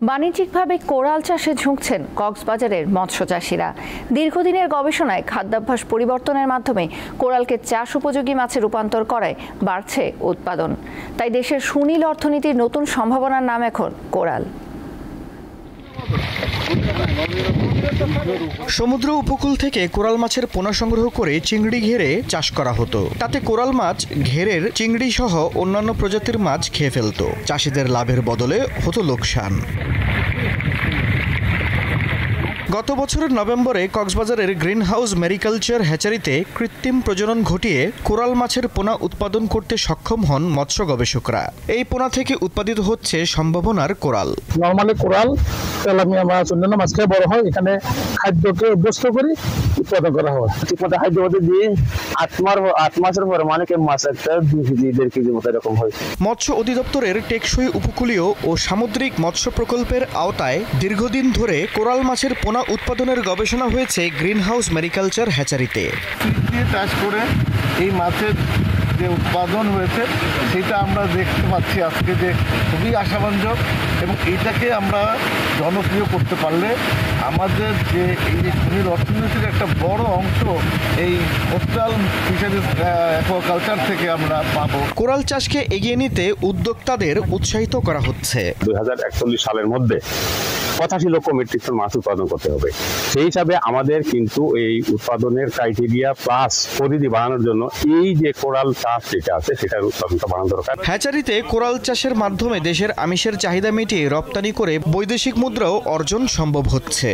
বাণিজ্যিকভাবে কোরাল চাষে ঝুঁকছেন কক্সবাজারের মৎস্যচাষীরা। দীর্ঘদিনের গবেষণায় খাদ্যাভ্যাস পরিবর্তনের মাধ্যমে কোরালকে চাষ উপযোগী মাছে রূপান্তর করায় বাড়ছে উৎপাদন। তাই দেশের সুনীল অর্থনীতির নতুন সম্ভাবনার নাম এখন কোরাল। সমুদ্র উপকূল থেকে কোরাল মাছের পোনা সংগ্রহ করে চিংড়ি ঘেরে চাষ করা হতো। তাতে কোরাল মাছ ঘেরের চিংড়ি সহ অন্যান্য প্রজাতির মাছ খেয়ে ফেলত। চাষিদের লাভের বদলে হতো লোকসান। গত বছরের নভেম্বরে কক্সবাজারের গ্রিন হাউস মেরিকালচার হ্যাচারিতে কৃত্রিম প্রজনন ঘটিয়ে কোরাল মাছের পোনা উৎপাদন করতে সক্ষম হন মৎস্য গবেষকরা। এই পোনা থেকে উৎপাদিত হচ্ছে সম্ভাবনার কোরাল। নরমালি কোরাল তেলাপিয়া মাছ অন্যান্য মাছ খেয়ে বড় হয়। এখানে খাদ্যকে অভ্যস্ত করে উৎপাদন করা হয়। ঠিকমতো খাদ্য দিয়ে 8 মাসের পরে মানে মাছ একটা 2 কেজি 1.5 কেজি মতো এরকম হয়। মৎস্য অধিদপ্তরের টেকসই উপকূলীয় ও সামুদ্রিক মৎস্য প্রকল্পের আওতায় দীর্ঘদিন ধরে কোরাল মাছের পোনা উৎপাদনের গবেষণা হয়েছে গ্রিন হাউস মেরিকালচার হ্যাচারিতে। চাষ করে এই মাছের যে উৎপাদন হয়েছে সেটা আমরা দেখতে পাচ্ছি আজকে যে খুবই আশাব্যঞ্জক, এবং এইটাকে আমরা জনপ্রিয় করতে পারলে আমাদের যে এই যে সুনীল অর্থনীতির একটা বড় অংশ এই কোস্টাল ফিশারিজ অ্যাকুয়াকালচার থেকে আমরা পাবো। কোরাল চাষকে এগিয়ে নিতে উদ্যোক্তাদের উৎসাহিত করা হচ্ছে। 2041 সালের মধ্যে 85 লক্ষ মেট্রিক টন মাছ উৎপাদন করতে হবে। সেই হিসাবে আমাদের কিন্তু এই উৎপাদনের ক্রাইটেরিয়া প্লাস পরিধি বাড়ানোর জন্য এই যে কোরাল চাষ যেটা আছে সেটার উৎপাদনটা বাড়ানো দরকার। হ্যাচারিতে কোরাল চাষের মাধ্যমে দেশের আমিষের চাহিদা মিটিয়ে রপ্তানি করে বৈদেশিক মুদ্রাও অর্জন সম্ভব হচ্ছে।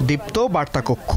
দীপ্ত বার্তা কক্ষ।